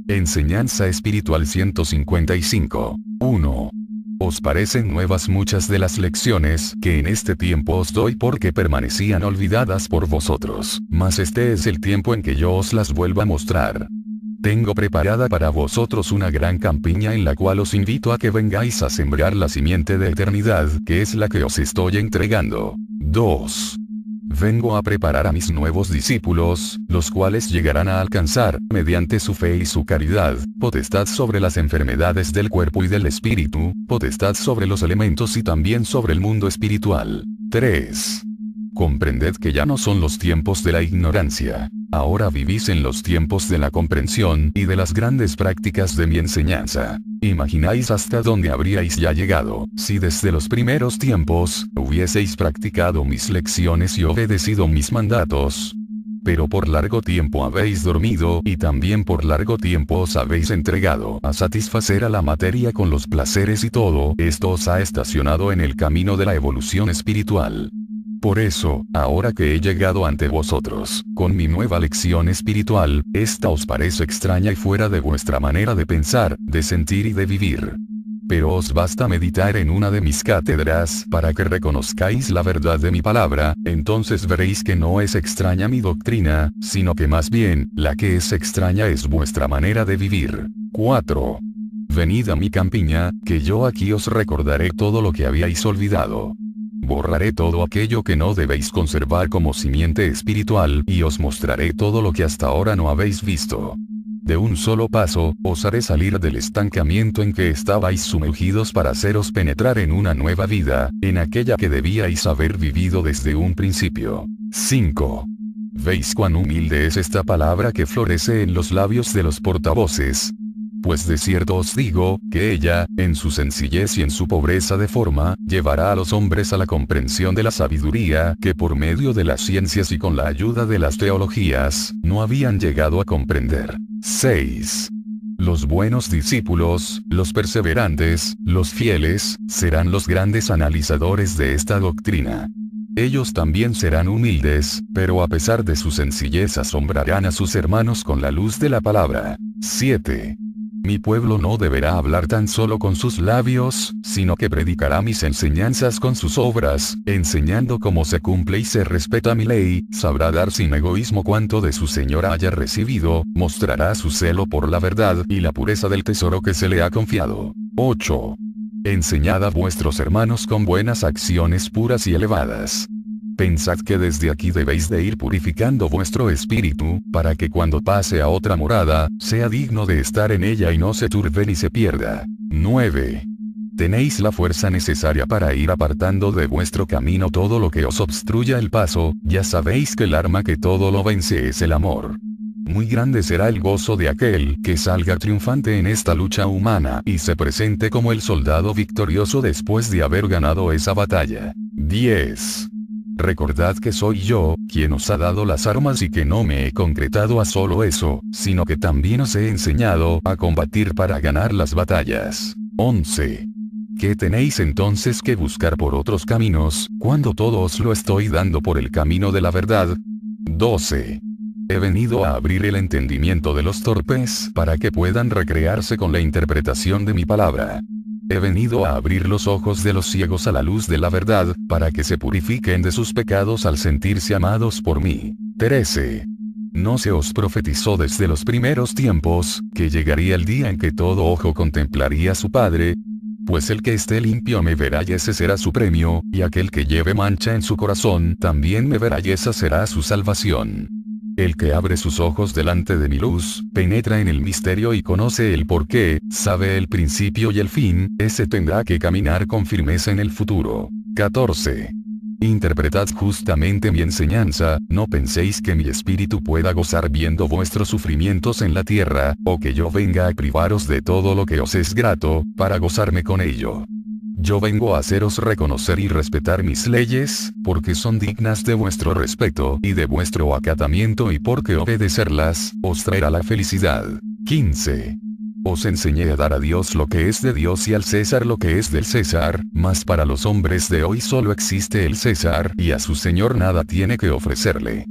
Enseñanza espiritual 155. 1. ¿Os parecen nuevas muchas de las lecciones que en este tiempo os doy porque permanecían olvidadas por vosotros? Mas este es el tiempo en que yo os las vuelvo a mostrar. Tengo preparada para vosotros una gran campiña en la cual os invito a que vengáis a sembrar la simiente de eternidad, que es la que os estoy entregando. 2. Vengo a preparar a mis nuevos discípulos, los cuales llegarán a alcanzar, mediante su fe y su caridad, potestad sobre las enfermedades del cuerpo y del espíritu, potestad sobre los elementos y también sobre el mundo espiritual. 3. Comprended que ya no son los tiempos de la ignorancia. Ahora vivís en los tiempos de la comprensión y de las grandes prácticas de mi enseñanza. Imagináis hasta dónde habríais ya llegado, si desde los primeros tiempos, hubieseis practicado mis lecciones y obedecido mis mandatos. Pero por largo tiempo habéis dormido y también por largo tiempo os habéis entregado a satisfacer a la materia con los placeres y todo esto os ha estacionado en el camino de la evolución espiritual. Por eso, ahora que he llegado ante vosotros, con mi nueva lección espiritual, esta os parece extraña y fuera de vuestra manera de pensar, de sentir y de vivir. Pero os basta meditar en una de mis cátedras para que reconozcáis la verdad de mi palabra, entonces veréis que no es extraña mi doctrina, sino que más bien, la que es extraña es vuestra manera de vivir. 4. Venid a mi campiña, que yo aquí os recordaré todo lo que habíais olvidado. Borraré todo aquello que no debéis conservar como simiente espiritual y os mostraré todo lo que hasta ahora no habéis visto. De un solo paso, os haré salir del estancamiento en que estabais sumergidos para haceros penetrar en una nueva vida, en aquella que debíais haber vivido desde un principio. 5. ¿Veis cuán humilde es esta palabra que florece en los labios de los portavoces? Pues de cierto os digo, que ella, en su sencillez y en su pobreza de forma, llevará a los hombres a la comprensión de la sabiduría que por medio de las ciencias y con la ayuda de las teologías, no habían llegado a comprender. 6. Los buenos discípulos, los perseverantes, los fieles, serán los grandes analizadores de esta doctrina. Ellos también serán humildes, pero a pesar de su sencillez asombrarán a sus hermanos con la luz de la palabra. 7. Mi pueblo no deberá hablar tan solo con sus labios, sino que predicará mis enseñanzas con sus obras, enseñando cómo se cumple y se respeta mi ley, sabrá dar sin egoísmo cuanto de su Señor haya recibido, mostrará su celo por la verdad y la pureza del tesoro que se le ha confiado. 8. Enseñad a vuestros hermanos con buenas acciones puras y elevadas. Pensad que desde aquí debéis de ir purificando vuestro espíritu, para que cuando pase a otra morada, sea digno de estar en ella y no se turbe ni se pierda. 9. Tenéis la fuerza necesaria para ir apartando de vuestro camino todo lo que os obstruya el paso, ya sabéis que el arma que todo lo vence es el amor. Muy grande será el gozo de aquel que salga triunfante en esta lucha humana y se presente como el soldado victorioso después de haber ganado esa batalla. 10. Recordad que soy yo, quien os ha dado las armas y que no me he concretado a solo eso, sino que también os he enseñado a combatir para ganar las batallas. 11. ¿Qué tenéis entonces que buscar por otros caminos, cuando todo os lo estoy dando por el camino de la verdad? 12. He venido a abrir el entendimiento de los torpes para que puedan recrearse con la interpretación de mi palabra. He venido a abrir los ojos de los ciegos a la luz de la verdad, para que se purifiquen de sus pecados al sentirse amados por mí. 13. ¿No se os profetizó desde los primeros tiempos, que llegaría el día en que todo ojo contemplaría a su Padre? Pues el que esté limpio me verá y ese será su premio, y aquel que lleve mancha en su corazón también me verá y esa será su salvación. El que abre sus ojos delante de mi luz, penetra en el misterio y conoce el porqué, sabe el principio y el fin, ese tendrá que caminar con firmeza en el futuro. 14. Interpretad justamente mi enseñanza, no penséis que mi espíritu pueda gozar viendo vuestros sufrimientos en la tierra, o que yo venga a privaros de todo lo que os es grato, para gozarme con ello. Yo vengo a haceros reconocer y respetar mis leyes, porque son dignas de vuestro respeto y de vuestro acatamiento y porque obedecerlas, os traerá la felicidad. 15. Os enseñé a dar a Dios lo que es de Dios y al César lo que es del César, mas para los hombres de hoy solo existe el César y a su Señor nada tiene que ofrecerle.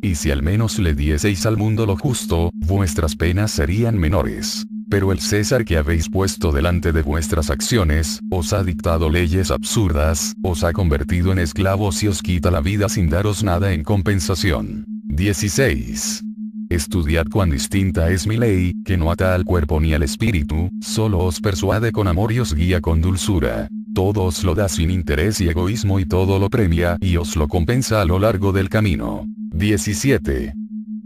y si al menos le dieseis al mundo lo justo, vuestras penas serían menores. Pero el César que habéis puesto delante de vuestras acciones, os ha dictado leyes absurdas, os ha convertido en esclavos y os quita la vida sin daros nada en compensación. 16. Estudiad cuán distinta es mi ley, que no ata al cuerpo ni al espíritu, solo os persuade con amor y os guía con dulzura. Todo os lo da sin interés y egoísmo y todo lo premia y os lo compensa a lo largo del camino. 17.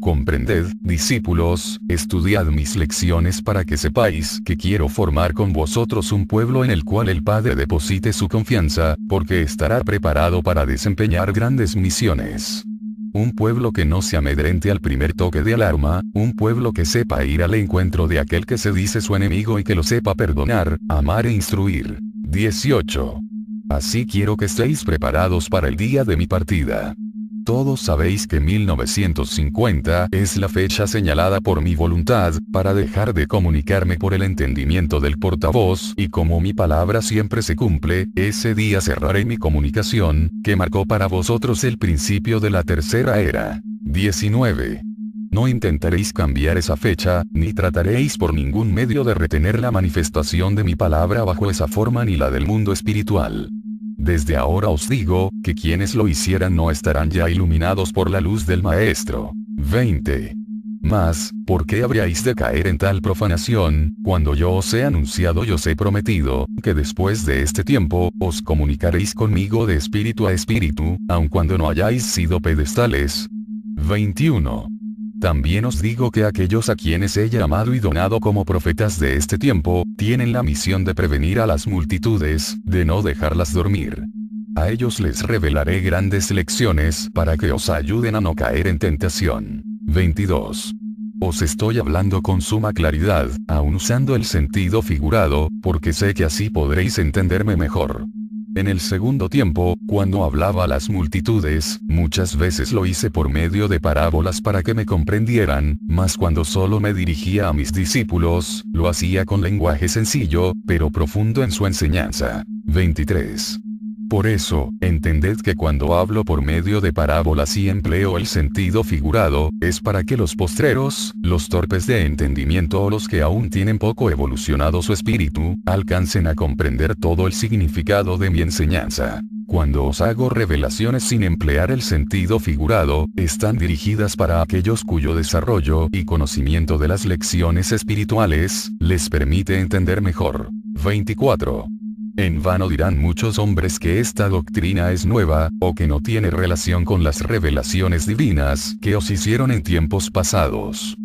Comprended, discípulos, estudiad mis lecciones para que sepáis que quiero formar con vosotros un pueblo en el cual el Padre deposite su confianza, porque estará preparado para desempeñar grandes misiones. Un pueblo que no se amedrente al primer toque de alarma, un pueblo que sepa ir al encuentro de aquel que se dice su enemigo y que lo sepa perdonar, amar e instruir. 18. Así quiero que estéis preparados para el día de mi partida. Todos sabéis que 1950 es la fecha señalada por mi voluntad, para dejar de comunicarme por el entendimiento del portavoz, y como mi palabra siempre se cumple, ese día cerraré mi comunicación, que marcó para vosotros el principio de la tercera era. 19. No intentaréis cambiar esa fecha, ni trataréis por ningún medio de retener la manifestación de mi palabra bajo esa forma ni la del mundo espiritual. Desde ahora os digo, que quienes lo hicieran no estarán ya iluminados por la luz del Maestro. 20. Mas, ¿por qué habríais de caer en tal profanación, cuando yo os he anunciado y os he prometido, que después de este tiempo, os comunicaréis conmigo de espíritu a espíritu, aun cuando no hayáis sido pedestales? 21. También os digo que aquellos a quienes he llamado y donado como profetas de este tiempo, tienen la misión de prevenir a las multitudes, de no dejarlas dormir. A ellos les revelaré grandes lecciones para que os ayuden a no caer en tentación. 22. Os estoy hablando con suma claridad, aun usando el sentido figurado, porque sé que así podréis entenderme mejor. En el segundo tiempo, cuando hablaba a las multitudes, muchas veces lo hice por medio de parábolas para que me comprendieran, mas cuando solo me dirigía a mis discípulos, lo hacía con lenguaje sencillo, pero profundo en su enseñanza. 23. Por eso, entended que cuando hablo por medio de parábolas y empleo el sentido figurado, es para que los postreros, los torpes de entendimiento o los que aún tienen poco evolucionado su espíritu, alcancen a comprender todo el significado de mi enseñanza. Cuando os hago revelaciones sin emplear el sentido figurado, están dirigidas para aquellos cuyo desarrollo y conocimiento de las lecciones espirituales, les permite entender mejor. 24. En vano dirán muchos hombres que esta doctrina es nueva, o que no tiene relación con las revelaciones divinas que os hicieron en tiempos pasados.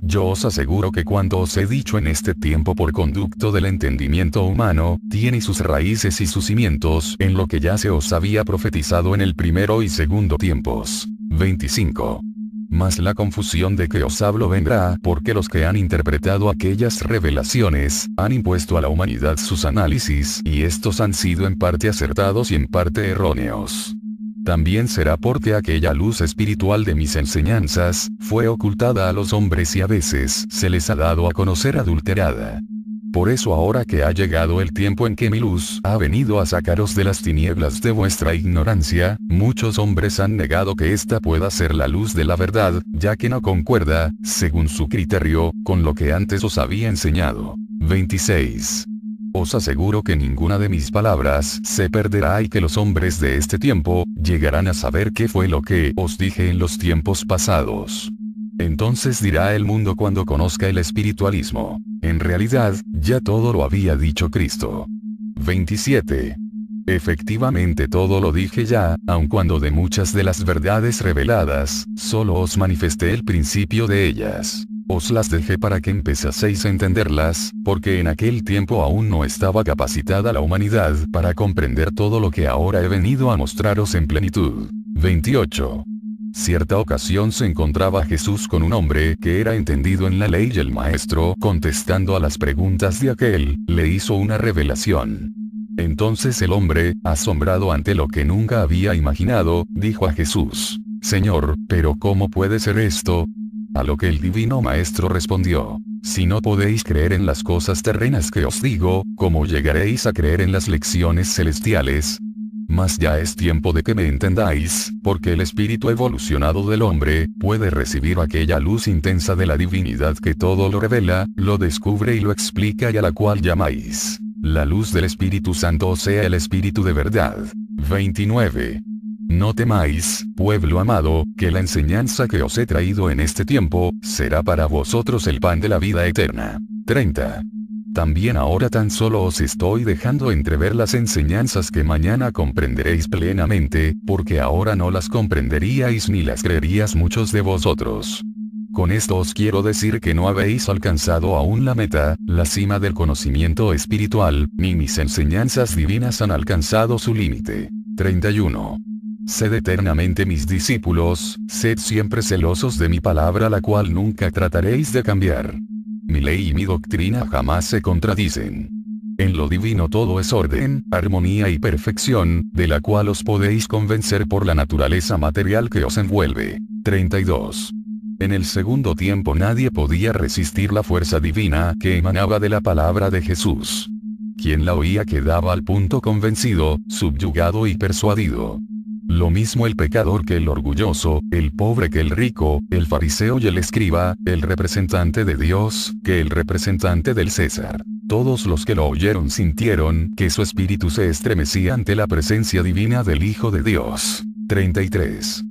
Yo os aseguro que cuanto os he dicho en este tiempo por conducto del entendimiento humano, tiene sus raíces y sus cimientos en lo que ya se os había profetizado en el primero y segundo tiempos. 25. Mas la confusión de que os hablo vendrá porque los que han interpretado aquellas revelaciones, han impuesto a la humanidad sus análisis y estos han sido en parte acertados y en parte erróneos. También será porque aquella luz espiritual de mis enseñanzas, fue ocultada a los hombres y a veces se les ha dado a conocer adulterada. Por eso ahora que ha llegado el tiempo en que mi luz ha venido a sacaros de las tinieblas de vuestra ignorancia, muchos hombres han negado que esta pueda ser la luz de la verdad, ya que no concuerda, según su criterio, con lo que antes os había enseñado. 26. Os aseguro que ninguna de mis palabras se perderá y que los hombres de este tiempo, llegarán a saber qué fue lo que os dije en los tiempos pasados. Entonces dirá el mundo cuando conozca el espiritualismo: en realidad, ya todo lo había dicho Cristo. 27. Efectivamente todo lo dije ya, aun cuando de muchas de las verdades reveladas, solo os manifesté el principio de ellas. Os las dejé para que empezaseis a entenderlas, porque en aquel tiempo aún no estaba capacitada la humanidad para comprender todo lo que ahora he venido a mostraros en plenitud. 28. Cierta ocasión se encontraba Jesús con un hombre que era entendido en la ley y el maestro, contestando a las preguntas de aquel, le hizo una revelación. Entonces el hombre, asombrado ante lo que nunca había imaginado, dijo a Jesús: Señor, ¿pero cómo puede ser esto? A lo que el divino maestro respondió: si no podéis creer en las cosas terrenas que os digo, ¿cómo llegaréis a creer en las lecciones celestiales? Mas ya es tiempo de que me entendáis, porque el espíritu evolucionado del hombre, puede recibir aquella luz intensa de la divinidad que todo lo revela, lo descubre y lo explica y a la cual llamáis la luz del Espíritu Santo, o sea el Espíritu de verdad. 29. No temáis, pueblo amado, que la enseñanza que os he traído en este tiempo, será para vosotros el pan de la vida eterna. 30. También ahora tan solo os estoy dejando entrever las enseñanzas que mañana comprenderéis plenamente, porque ahora no las comprenderíais ni las creeríais muchos de vosotros. Con esto os quiero decir que no habéis alcanzado aún la meta, la cima del conocimiento espiritual, ni mis enseñanzas divinas han alcanzado su límite. 31. Sed eternamente mis discípulos, sed siempre celosos de mi palabra, la cual nunca trataréis de cambiar. Mi ley y mi doctrina jamás se contradicen. En lo divino todo es orden, armonía y perfección, de la cual os podéis convencer por la naturaleza material que os envuelve. 32. En el segundo tiempo nadie podía resistir la fuerza divina que emanaba de la palabra de Jesús. Quien la oía quedaba al punto convencido, subyugado y persuadido. Lo mismo el pecador que el orgulloso, el pobre que el rico, el fariseo y el escriba, el representante de Dios, que el representante del César. Todos los que lo oyeron sintieron que su espíritu se estremecía ante la presencia divina del Hijo de Dios. 33.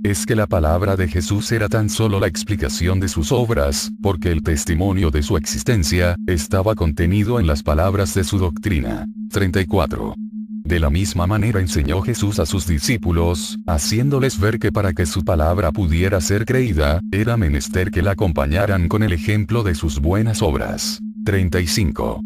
Es que la palabra de Jesús era tan solo la explicación de sus obras, porque el testimonio de su existencia, estaba contenido en las palabras de su doctrina. 34. De la misma manera enseñó Jesús a sus discípulos, haciéndoles ver que para que su palabra pudiera ser creída, era menester que la acompañaran con el ejemplo de sus buenas obras. 35.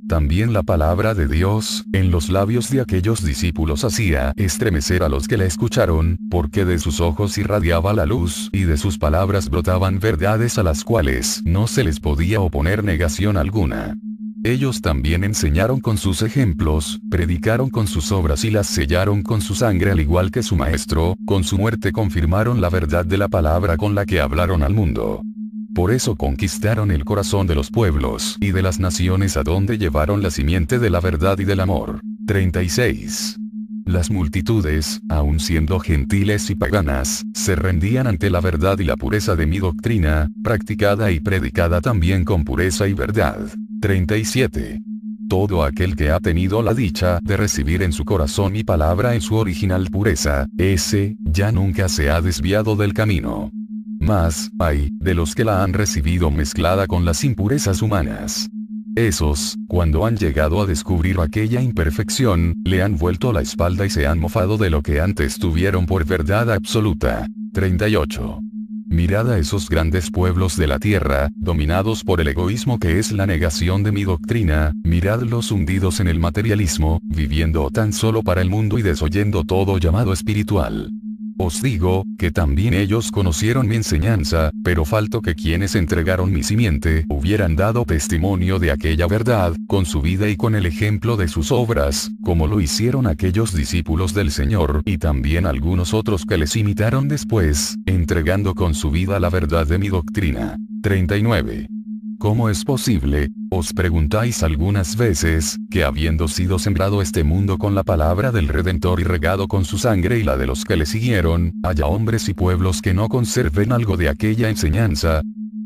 También la palabra de Dios, en los labios de aquellos discípulos hacía estremecer a los que la escucharon, porque de sus ojos irradiaba la luz, y de sus palabras brotaban verdades a las cuales no se les podía oponer negación alguna. Ellos también enseñaron con sus ejemplos, predicaron con sus obras y las sellaron con su sangre, al igual que su Maestro, con su muerte confirmaron la verdad de la palabra con la que hablaron al mundo. Por eso conquistaron el corazón de los pueblos y de las naciones, a donde llevaron la simiente de la verdad y del amor. 36. Las multitudes, aun siendo gentiles y paganas, se rendían ante la verdad y la pureza de mi doctrina, practicada y predicada también con pureza y verdad. 37. Todo aquel que ha tenido la dicha de recibir en su corazón mi palabra en su original pureza, ese, ya nunca se ha desviado del camino. Mas, ay, de los que la han recibido mezclada con las impurezas humanas. Esos, cuando han llegado a descubrir aquella imperfección, le han vuelto la espalda y se han mofado de lo que antes tuvieron por verdad absoluta. 38. Mirad a esos grandes pueblos de la tierra, dominados por el egoísmo que es la negación de mi doctrina, miradlos hundidos en el materialismo, viviendo tan solo para el mundo y desoyendo todo llamado espiritual. Os digo, que también ellos conocieron mi enseñanza, pero faltó que quienes entregaron mi simiente hubieran dado testimonio de aquella verdad, con su vida y con el ejemplo de sus obras, como lo hicieron aquellos discípulos del Señor y también algunos otros que les imitaron después, entregando con su vida la verdad de mi doctrina. 39. ¿Cómo es posible, os preguntáis algunas veces, que habiendo sido sembrado este mundo con la palabra del Redentor y regado con su sangre y la de los que le siguieron, haya hombres y pueblos que no conserven algo de aquella enseñanza?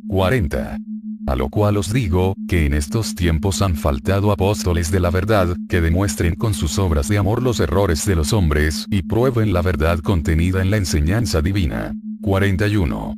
40. A lo cual os digo, que en estos tiempos han faltado apóstoles de la verdad, que demuestren con sus obras de amor los errores de los hombres, y prueben la verdad contenida en la enseñanza divina. 41.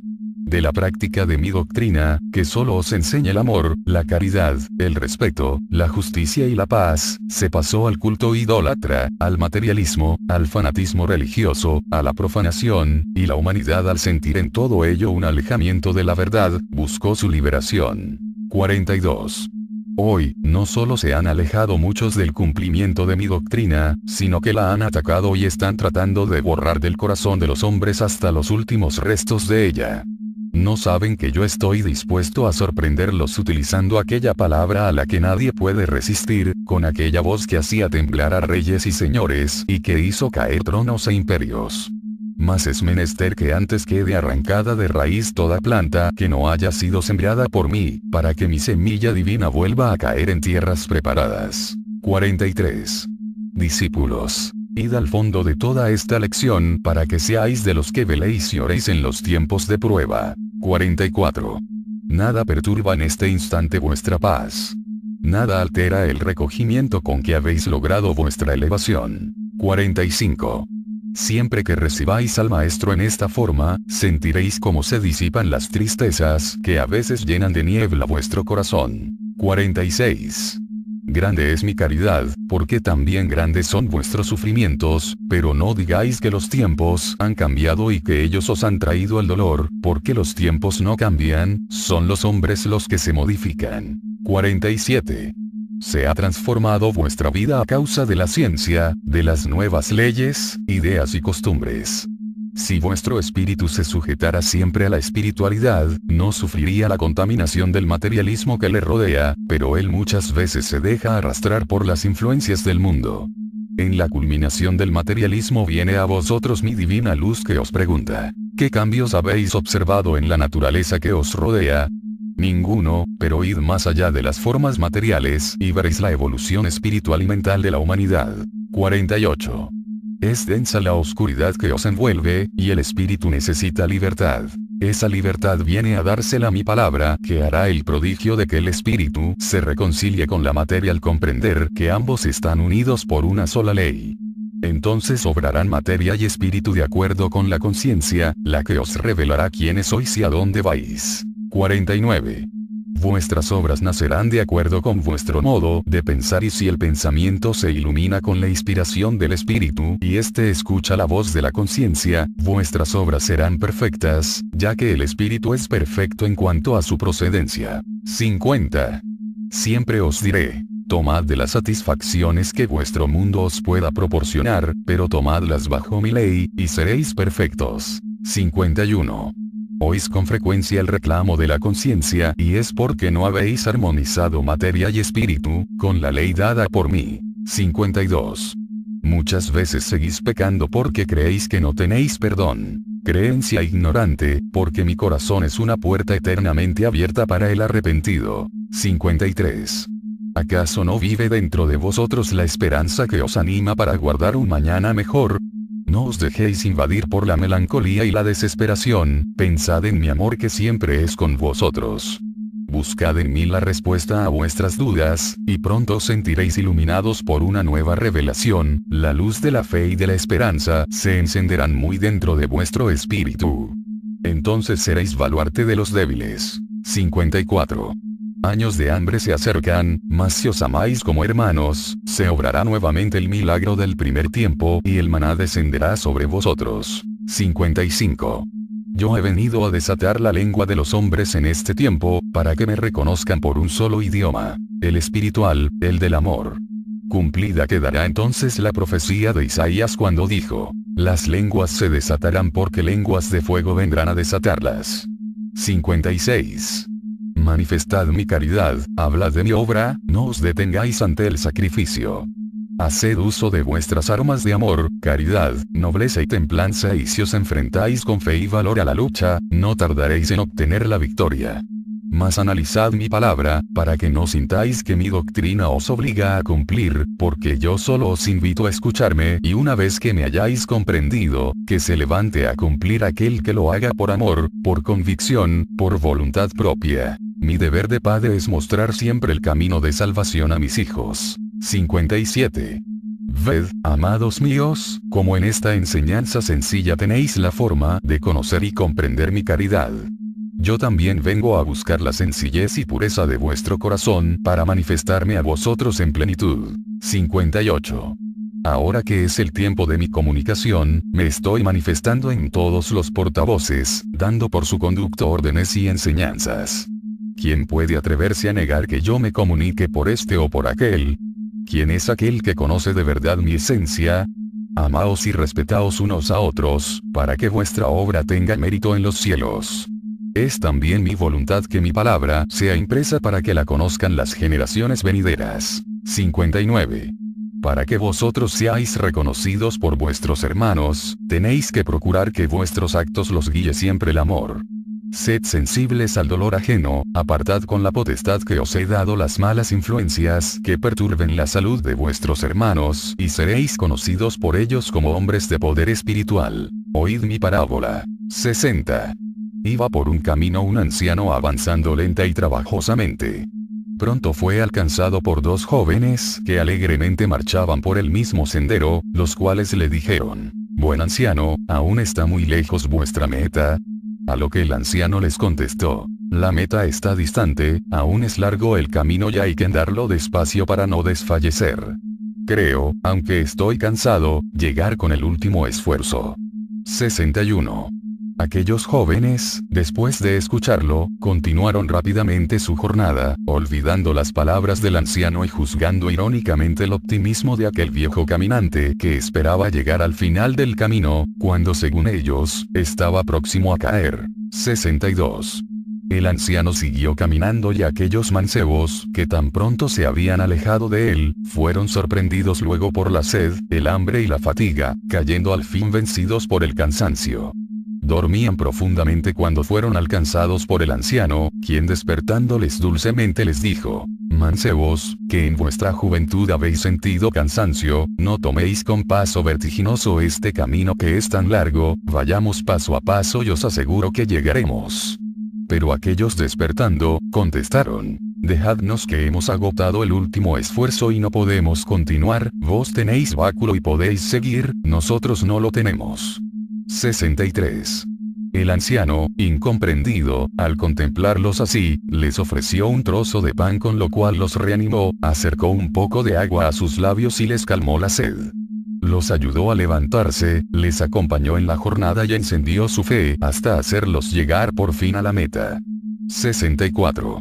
De la práctica de mi doctrina, que solo os enseña el amor, la caridad, el respeto, la justicia y la paz, se pasó al culto idólatra, al materialismo, al fanatismo religioso, a la profanación, y la humanidad, al sentir en todo ello un alejamiento de la verdad, buscó su liberación. 42. Hoy, no solo se han alejado muchos del cumplimiento de mi doctrina, sino que la han atacado y están tratando de borrar del corazón de los hombres hasta los últimos restos de ella. No saben que yo estoy dispuesto a sorprenderlos utilizando aquella palabra a la que nadie puede resistir, con aquella voz que hacía temblar a reyes y señores y que hizo caer tronos e imperios. Mas es menester que antes quede arrancada de raíz toda planta que no haya sido sembrada por mí, para que mi semilla divina vuelva a caer en tierras preparadas. 43. Discípulos, Id al fondo de toda esta lección para que seáis de los que veléis y oréis en los tiempos de prueba. 44. Nada perturba en este instante vuestra paz. Nada altera el recogimiento con que habéis logrado vuestra elevación. 45. Siempre que recibáis al Maestro en esta forma, sentiréis cómo se disipan las tristezas que a veces llenan de niebla vuestro corazón. 46. Grande es mi caridad, porque también grandes son vuestros sufrimientos, pero no digáis que los tiempos han cambiado y que ellos os han traído el dolor, porque los tiempos no cambian, son los hombres los que se modifican. 47. Se ha transformado vuestra vida a causa de la ciencia, de las nuevas leyes, ideas y costumbres. Si vuestro espíritu se sujetara siempre a la espiritualidad, no sufriría la contaminación del materialismo que le rodea, pero él muchas veces se deja arrastrar por las influencias del mundo. En la culminación del materialismo viene a vosotros mi divina luz que os pregunta, ¿qué cambios habéis observado en la naturaleza que os rodea? Ninguno, pero id más allá de las formas materiales y veréis la evolución espiritual y mental de la humanidad. 48. Es densa la oscuridad que os envuelve, y el espíritu necesita libertad. Esa libertad viene a dársela mi palabra, que hará el prodigio de que el espíritu se reconcilie con la materia al comprender que ambos están unidos por una sola ley. Entonces obrarán materia y espíritu de acuerdo con la conciencia, la que os revelará quiénes sois y a dónde vais. 49. Vuestras obras nacerán de acuerdo con vuestro modo de pensar y si el pensamiento se ilumina con la inspiración del espíritu y éste escucha la voz de la conciencia, vuestras obras serán perfectas, ya que el espíritu es perfecto en cuanto a su procedencia. 50. Siempre os diré, tomad de las satisfacciones que vuestro mundo os pueda proporcionar, pero tomadlas bajo mi ley, y seréis perfectos. 51. Oís con frecuencia el reclamo de la conciencia y es porque no habéis armonizado materia y espíritu, con la ley dada por mí. 52. Muchas veces seguís pecando porque creéis que no tenéis perdón. Creencia ignorante, porque mi corazón es una puerta eternamente abierta para el arrepentido. 53. ¿Acaso no vive dentro de vosotros la esperanza que os anima para guardar un mañana mejor? No os dejéis invadir por la melancolía y la desesperación, pensad en mi amor que siempre es con vosotros. Buscad en mí la respuesta a vuestras dudas, y pronto os sentiréis iluminados por una nueva revelación, la luz de la fe y de la esperanza se encenderán muy dentro de vuestro espíritu. Entonces seréis baluarte de los débiles. 54. Años de hambre se acercan, mas si os amáis como hermanos, se obrará nuevamente el milagro del primer tiempo y el maná descenderá sobre vosotros. 55. Yo he venido a desatar la lengua de los hombres en este tiempo, para que me reconozcan por un solo idioma, el espiritual, el del amor. Cumplida quedará entonces la profecía de Isaías cuando dijo, las lenguas se desatarán porque lenguas de fuego vendrán a desatarlas. 56. Manifestad mi caridad, hablad de mi obra, no os detengáis ante el sacrificio. Haced uso de vuestras armas de amor, caridad, nobleza y templanza y si os enfrentáis con fe y valor a la lucha, no tardaréis en obtener la victoria. Mas analizad mi palabra, para que no sintáis que mi doctrina os obliga a cumplir, porque yo solo os invito a escucharme y una vez que me hayáis comprendido, que se levante a cumplir aquel que lo haga por amor, por convicción, por voluntad propia. Mi deber de padre es mostrar siempre el camino de salvación a mis hijos. 57. Ved, amados míos, como en esta enseñanza sencilla tenéis la forma de conocer y comprender mi caridad. Yo también vengo a buscar la sencillez y pureza de vuestro corazón para manifestarme a vosotros en plenitud. 58. Ahora que es el tiempo de mi comunicación, me estoy manifestando en todos los portavoces, dando por su conducto órdenes y enseñanzas. ¿Quién puede atreverse a negar que yo me comunique por este o por aquel? ¿Quién es aquel que conoce de verdad mi esencia? Amaos y respetaos unos a otros, para que vuestra obra tenga mérito en los cielos. Es también mi voluntad que mi palabra sea impresa para que la conozcan las generaciones venideras. 59. Para que vosotros seáis reconocidos por vuestros hermanos, tenéis que procurar que vuestros actos los guíe siempre el amor. Sed sensibles al dolor ajeno, apartad con la potestad que os he dado las malas influencias que perturben la salud de vuestros hermanos, y seréis conocidos por ellos como hombres de poder espiritual. Oíd mi parábola. 60. Iba por un camino un anciano avanzando lenta y trabajosamente. Pronto fue alcanzado por dos jóvenes que alegremente marchaban por el mismo sendero, los cuales le dijeron: Buen anciano, ¿aún está muy lejos vuestra meta? A lo que el anciano les contestó: La meta está distante, aún es largo el camino y hay que andarlo despacio para no desfallecer. Creo, aunque estoy cansado, llegar con el último esfuerzo. 61. Aquellos jóvenes, después de escucharlo, continuaron rápidamente su jornada, olvidando las palabras del anciano y juzgando irónicamente el optimismo de aquel viejo caminante que esperaba llegar al final del camino, cuando según ellos, estaba próximo a caer. 62. El anciano siguió caminando y aquellos mancebos, que tan pronto se habían alejado de él, fueron sorprendidos luego por la sed, el hambre y la fatiga, cayendo al fin vencidos por el cansancio. Dormían profundamente cuando fueron alcanzados por el anciano, quien despertándoles dulcemente les dijo: Mancebos, que en vuestra juventud habéis sentido cansancio, no toméis con paso vertiginoso este camino que es tan largo, vayamos paso a paso y os aseguro que llegaremos. Pero aquellos despertando, contestaron: Dejadnos que hemos agotado el último esfuerzo y no podemos continuar, vos tenéis báculo y podéis seguir, nosotros no lo tenemos. 63. El anciano, incomprendido, al contemplarlos así, les ofreció un trozo de pan con lo cual los reanimó, acercó un poco de agua a sus labios y les calmó la sed. Los ayudó a levantarse, les acompañó en la jornada y encendió su fe hasta hacerlos llegar por fin a la meta. 64.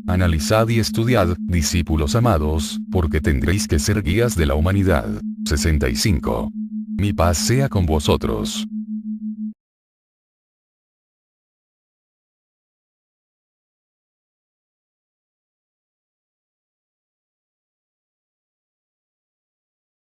Analizad y estudiad, discípulos amados, porque tendréis que ser guías de la humanidad. 65. Mi paz sea con vosotros.